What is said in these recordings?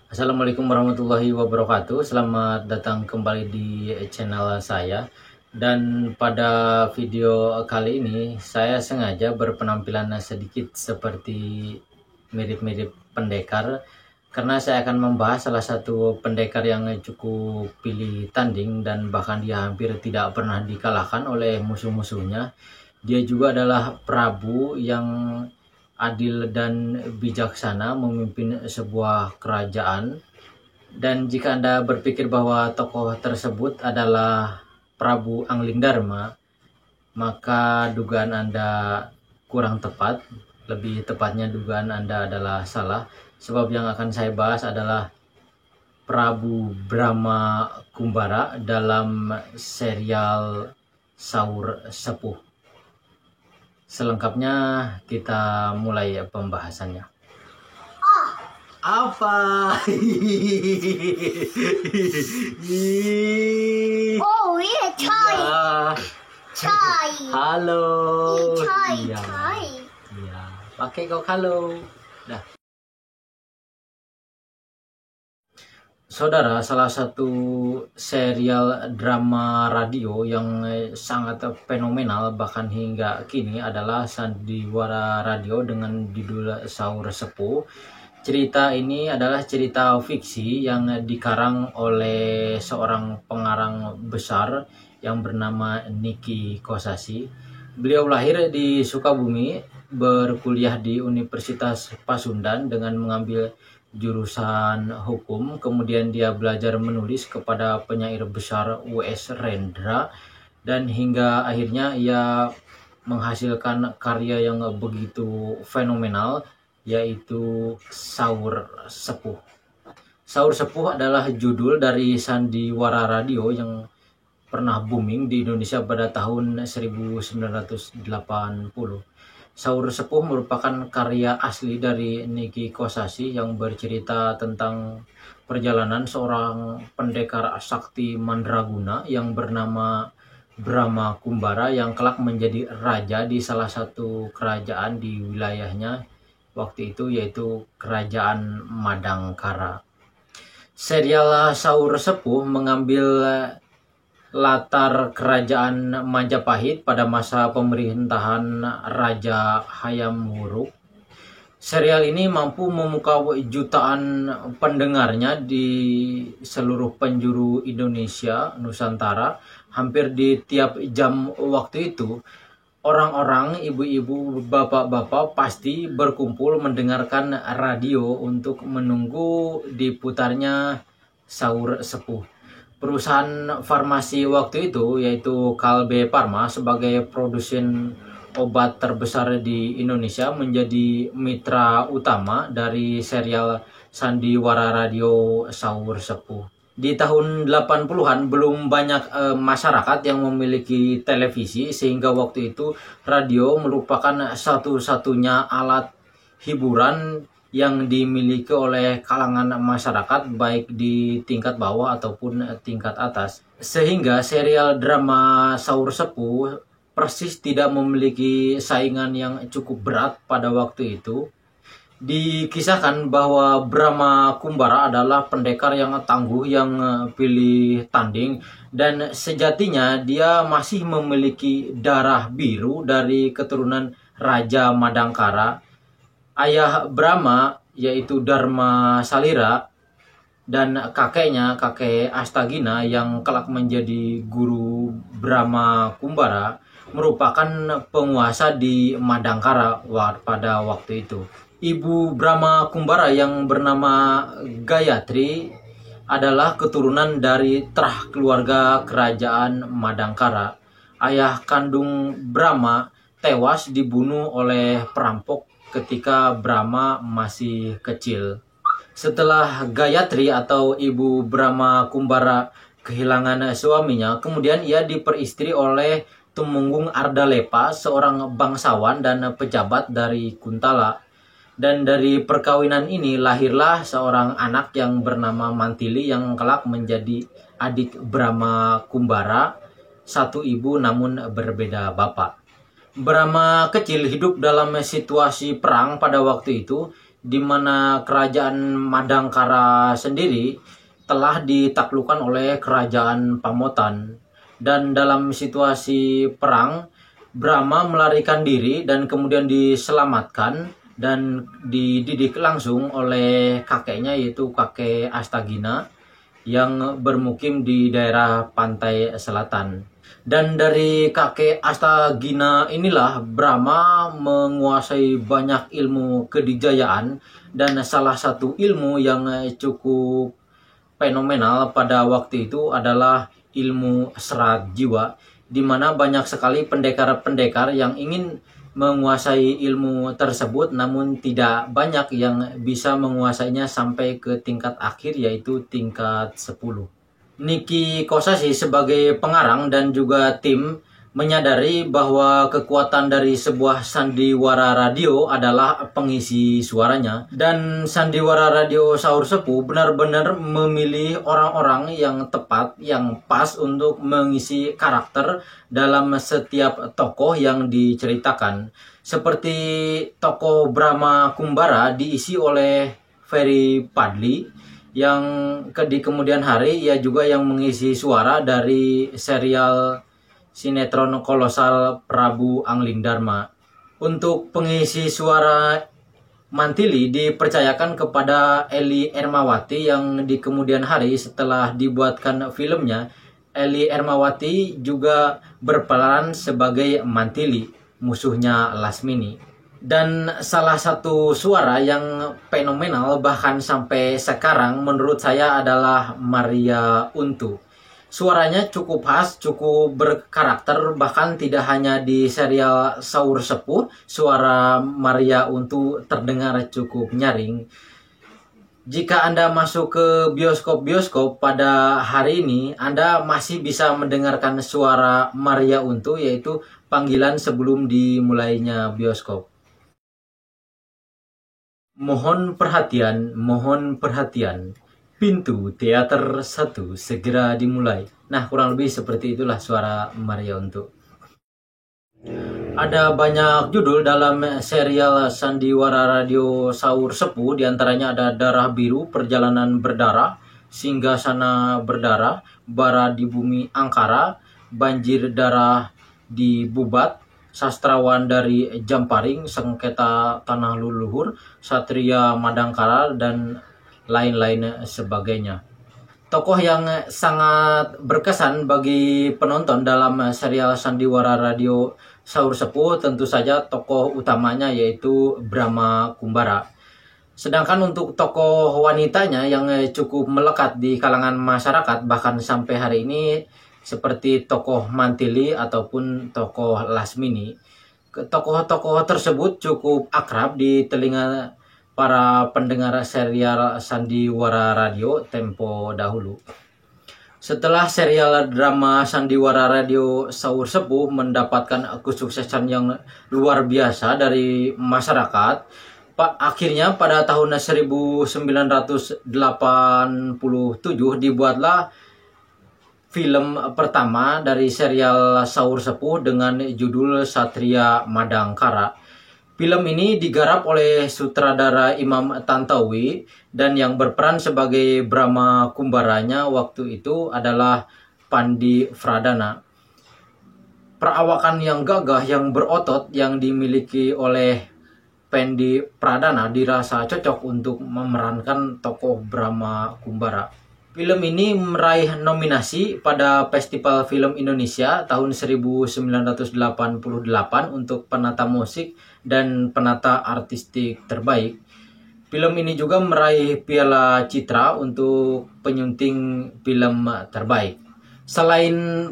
Assalamualaikum warahmatullahi wabarakatuh. Selamat datang kembali di channel saya. Dan pada video kali ini saya sengaja berpenampilan sedikit seperti mirip-mirip pendekar, karena saya akan membahas salah satu pendekar yang cukup pilih tanding dan bahkan dia hampir tidak pernah dikalahkan oleh musuh-musuhnya. Dia juga adalah Prabu yang adil dan bijaksana memimpin sebuah kerajaan. Dan jika Anda berpikir bahwa tokoh tersebut adalah Prabu Anglingdarma, maka dugaan Anda kurang tepat. Lebih tepatnya dugaan Anda adalah salah, sebab yang akan saya bahas adalah Prabu Brahma Kumbara dalam serial Saur Sepuh. Selengkapnya kita mulai pembahasannya. Apa? Oh iya, chai. Chai. Halo. Chai, Iya. chai. Iya. Pakai kok halo. Dah. Saudara, salah satu serial drama radio yang sangat fenomenal bahkan hingga kini adalah Sandiwara Radio dengan judul Saur Sepuh. Cerita ini adalah cerita fiksi yang dikarang oleh seorang pengarang besar yang bernama Niki Kosasi. Beliau lahir di Sukabumi, berkuliah di Universitas Pasundan dengan mengambil jurusan hukum. Kemudian dia belajar menulis kepada penyair besar W.S. Rendra, dan hingga akhirnya ia menghasilkan karya yang begitu fenomenal, yaitu Saur Sepuh. Saur Sepuh adalah judul dari Sandiwara Radio yang pernah booming di Indonesia pada tahun 1980. Saur Sepuh merupakan karya asli dari Niki Kosasi yang bercerita tentang perjalanan seorang pendekar sakti mandraguna yang bernama Brahma Kumbara yang kelak menjadi raja di salah satu kerajaan di wilayahnya waktu itu, yaitu Kerajaan Madangkara. Serial Saur Sepuh mengambil latar kerajaan Majapahit pada masa pemerintahan Raja Hayam Wuruk. Serial ini mampu memukau jutaan pendengarnya di seluruh penjuru Indonesia Nusantara. Hampir di tiap jam waktu itu, orang-orang, ibu-ibu, bapak-bapak pasti berkumpul mendengarkan radio untuk menunggu diputarnya Saur Sepuh. Perusahaan farmasi waktu itu, yaitu Kalbe Farma, sebagai produsen obat terbesar di Indonesia, menjadi mitra utama dari serial Sandiwara Radio Saur Sepuh. Di tahun 80-an belum banyak masyarakat yang memiliki televisi, sehingga waktu itu radio merupakan satu-satunya alat hiburan yang dimiliki oleh kalangan masyarakat baik di tingkat bawah ataupun tingkat atas. Sehingga serial drama Saur Sepuh persis tidak memiliki saingan yang cukup berat pada waktu itu. Dikisahkan bahwa Brahma Kumbara adalah pendekar yang tangguh yang pilih tanding, dan sejatinya dia masih memiliki darah biru dari keturunan Raja Madangkara. Ayah Brahma yaitu Dharma Salira dan kakeknya kakek Astagina yang kelak menjadi guru Brahma Kumbara merupakan penguasa di Madangkara pada waktu itu. Ibu Brahma Kumbara yang bernama Gayatri adalah keturunan dari terah keluarga kerajaan Madangkara. Ayah kandung Brahma tewas dibunuh oleh perampok ketika Brahma masih kecil. Setelah Gayatri atau ibu Brahma Kumbara kehilangan suaminya, kemudian ia diperistri oleh Tumenggung Ardalepa, seorang bangsawan dan pejabat dari Kuntala. Dan dari perkawinan ini lahirlah seorang anak yang bernama Mantili yang kelak menjadi adik Brahma Kumbara, satu ibu namun berbeda bapak. Brahma kecil hidup dalam situasi perang pada waktu itu. di mana kerajaan Madangkara sendiri telah ditaklukkan oleh kerajaan Pamotan. Dan dalam situasi perang, Brahma melarikan diri dan kemudian diselamatkan dan dididik langsung oleh kakeknya, yaitu kakek Astagina yang bermukim di daerah pantai selatan. Dan dari kakek Astagina inilah Brahma menguasai banyak ilmu kedikjayaan, dan salah satu ilmu yang cukup fenomenal pada waktu itu adalah ilmu serat jiwa, di mana banyak sekali pendekar-pendekar yang ingin menguasai ilmu tersebut, namun tidak banyak yang bisa menguasainya sampai ke tingkat akhir, yaitu tingkat 10. Niki Kosasi sebagai pengarang dan juga tim menyadari bahwa kekuatan dari sebuah sandiwara radio adalah pengisi suaranya, dan sandiwara radio Saur Sepuh benar-benar memilih orang-orang yang tepat, yang pas untuk mengisi karakter dalam setiap tokoh yang diceritakan. Seperti tokoh Brahma Kumbara diisi oleh Ferry Padli, yang di kemudian hari ia juga yang mengisi suara dari serial sinetron kolosal Prabu Angling Dharma. Untuk pengisi suara Mantili dipercayakan kepada Eli Ermawati, yang di kemudian hari setelah dibuatkan filmnya, Eli Ermawati juga berperan sebagai Mantili, musuhnya Lasmini. Dan salah satu suara yang fenomenal bahkan sampai sekarang menurut saya adalah Maria Untu. Suaranya cukup khas, cukup berkarakter, bahkan tidak hanya di serial Saur Sepuh, suara Maria Untu terdengar cukup nyaring. Jika Anda masuk ke bioskop-bioskop pada hari ini, Anda masih bisa mendengarkan suara Maria Untu, yaitu panggilan sebelum dimulainya bioskop. Mohon perhatian. Pintu teater 1 segera dimulai. Nah, kurang lebih seperti itulah suara Maria Untu. Ada banyak judul dalam serial sandiwara radio Saur Sepuh, diantaranya ada Darah Biru, Perjalanan Berdarah, Singgasana Berdarah, Bara di Bumi Angkara, Banjir Darah di Bubat, Sastrawan dari Jamparing, Sengketa Tanah Leluhur, Satria Madangkara, dan lain-lain sebagainya. Tokoh yang sangat berkesan bagi penonton dalam serial sandiwara radio Saur Sepuh tentu saja tokoh utamanya, yaitu Brahma Kumbara. Sedangkan untuk tokoh wanitanya yang cukup melekat di kalangan masyarakat bahkan sampai hari ini, seperti tokoh Mantili ataupun tokoh Lasmini. Tokoh-tokoh tersebut cukup akrab di telinga para pendengar serial sandiwara radio tempo dahulu. Setelah serial drama sandiwara radio Saur Sepuh mendapatkan kesuksesan yang luar biasa dari masyarakat, akhirnya pada tahun 1987 dibuatlah film pertama dari serial Saur Sepuh dengan judul Satria Madangkara. Film ini digarap oleh sutradara Imam Tantowi, dan yang berperan sebagai Brahma Kumbaranya waktu itu adalah Pandi Pradana. Perawakan yang gagah, yang berotot yang dimiliki oleh Pandi Pradana dirasa cocok untuk memerankan tokoh Brahma Kumbara. Film ini meraih nominasi pada Festival Film Indonesia tahun 1988 untuk penata musik dan penata artistik terbaik. Film ini juga meraih Piala Citra untuk penyunting film terbaik. Selain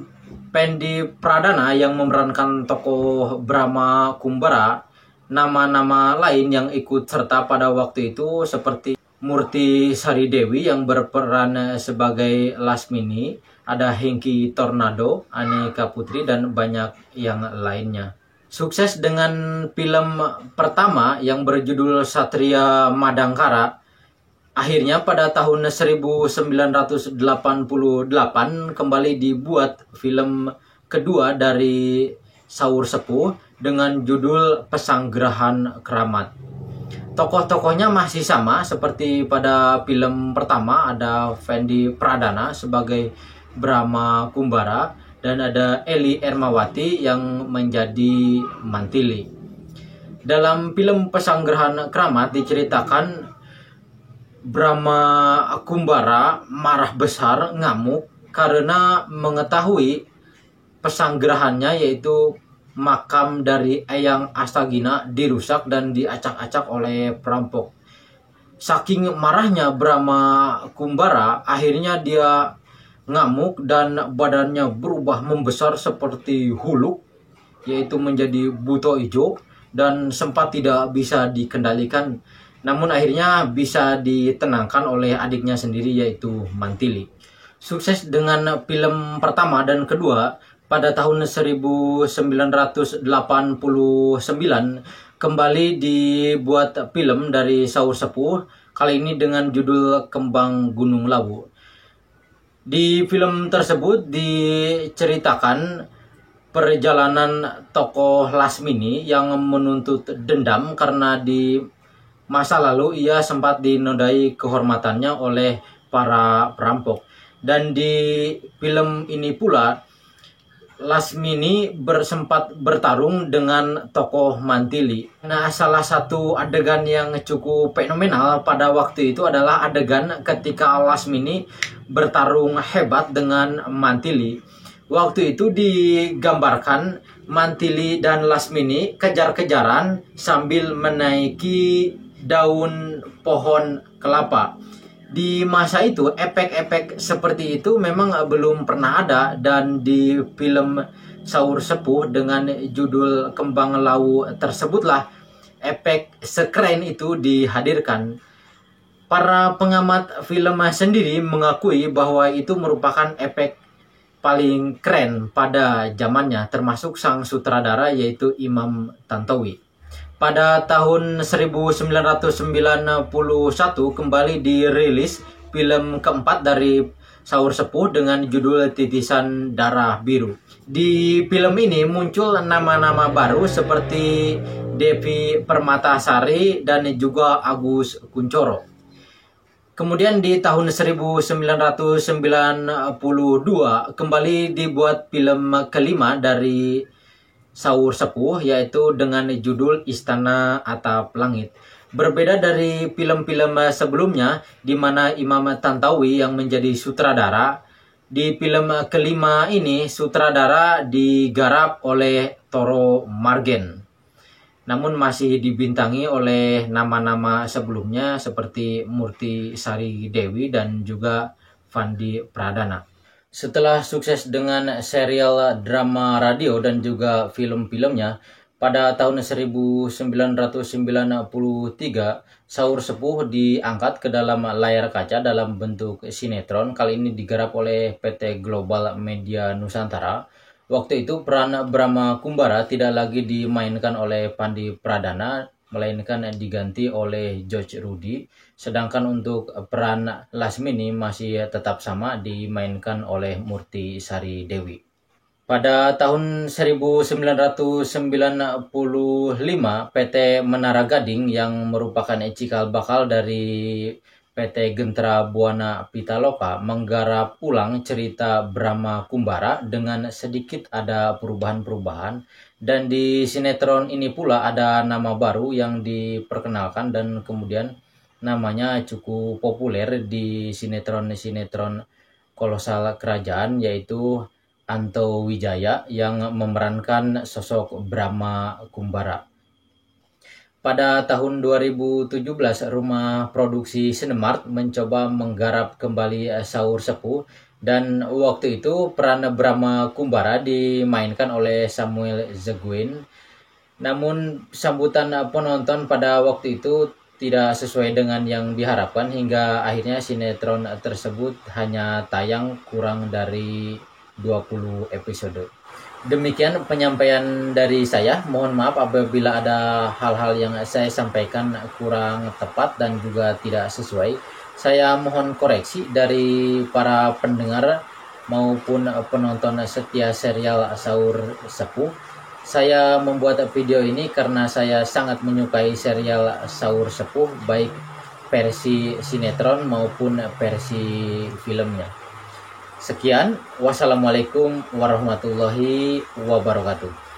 Pandi Pradana yang memerankan tokoh Brahma Kumbara, nama-nama lain yang ikut serta pada waktu itu seperti Murti Sari Dewi yang berperan sebagai Lasmini, ada Hengki Tornado, Aneka Putri, dan banyak yang lainnya. Sukses dengan film pertama yang berjudul Satria Madangkara, akhirnya pada tahun 1988 kembali dibuat film kedua dari Saur Sepuh dengan judul Pesanggerahan Keramat. Tokoh-tokohnya masih sama seperti pada film pertama, ada Fendi Pradana sebagai Brahma Kumbara dan ada Eli Ermawati yang menjadi Mantili. Dalam film Pesanggerahan Kramat diceritakan Brahma Kumbara marah besar, ngamuk karena mengetahui pesanggerahannya yaitu makam dari Eyang Astagina dirusak dan diacak-acak oleh perampok. Saking marahnya Brahma Kumbara, akhirnya dia ngamuk dan badannya berubah membesar seperti huluk, yaitu menjadi buto hijau dan sempat tidak bisa dikendalikan. Namun akhirnya bisa ditenangkan oleh adiknya sendiri yaitu Mantili. Sukses dengan film pertama dan kedua, pada tahun 1989 kembali dibuat film dari Saur Sepuh, kali ini dengan judul Kembang Gunung Lawu. Di film tersebut diceritakan perjalanan tokoh Lasmini yang menuntut dendam karena di masa lalu ia sempat dinodai kehormatannya oleh para perampok. Dan di film ini pula Lasmini sempat bertarung dengan tokoh Mantili. Nah, salah satu adegan yang cukup fenomenal pada waktu itu adalah adegan ketika Lasmini bertarung hebat dengan Mantili. Waktu itu digambarkan Mantili dan Lasmini kejar-kejaran sambil menaiki daun pohon kelapa. Di masa itu efek-efek seperti itu memang belum pernah ada, dan di film Saur Sepuh dengan judul Kembang Lawu tersebutlah efek sekeren itu dihadirkan. Para pengamat film sendiri mengakui bahwa itu merupakan efek paling keren pada zamannya, termasuk sang sutradara yaitu Imam Tantowi. Pada tahun 1991 kembali dirilis film keempat dari Saur Sepuh dengan judul Titisan Darah Biru. Di film ini muncul nama-nama baru seperti Devi Permatasari dan juga Agus Kuncoro. Kemudian di tahun 1992 kembali dibuat film kelima dari Saur Sepuh, yaitu dengan judul Istana Atap Langit. Berbeda dari film-film sebelumnya di mana Imam Tantowi yang menjadi sutradara, di film kelima ini sutradara digarap oleh Toro Margen. Namun masih dibintangi oleh nama-nama sebelumnya seperti Murti Sari Dewi dan juga Fandi Pradana. Setelah sukses dengan serial drama radio dan juga film-filmnya, pada tahun 1993 Saur Sepuh diangkat ke dalam layar kaca dalam bentuk sinetron. Kali ini digarap oleh PT Global Media Nusantara. Waktu itu peran Brahma Kumbara tidak lagi dimainkan oleh Fandi Pradana, melainkan diganti oleh George Rudi. Sedangkan untuk peran Lasmini masih tetap sama, dimainkan oleh Murti Sari Dewi. Pada tahun 1995, PT Menara Gading yang merupakan cikal bakal dari PT Gentra Buana Pitaloka menggarap ulang cerita Brahma Kumbara dengan sedikit ada perubahan-perubahan. Dan di sinetron ini pula ada nama baru yang diperkenalkan dan kemudian namanya cukup populer di sinetron-sinetron kolosal kerajaan, yaitu Anto Wijaya yang memerankan sosok Brahma Kumbara. Pada tahun 2017, rumah produksi Cinemark mencoba menggarap kembali Saur Sepuh, dan waktu itu peran Brahma Kumbara dimainkan oleh Samuel Zegwin. Namun sambutan penonton pada waktu itu tidak sesuai dengan yang diharapkan, hingga akhirnya sinetron tersebut hanya tayang kurang dari 20 episode. Demikian penyampaian dari saya. Mohon maaf apabila ada hal-hal yang saya sampaikan kurang tepat dan juga tidak sesuai. Saya mohon koreksi dari para pendengar maupun penonton setia serial Saur Sepuh. Saya membuat video ini karena saya sangat menyukai serial Sahur Sepuh, baik versi sinetron maupun versi filmnya. Sekian, wassalamualaikum warahmatullahi wabarakatuh.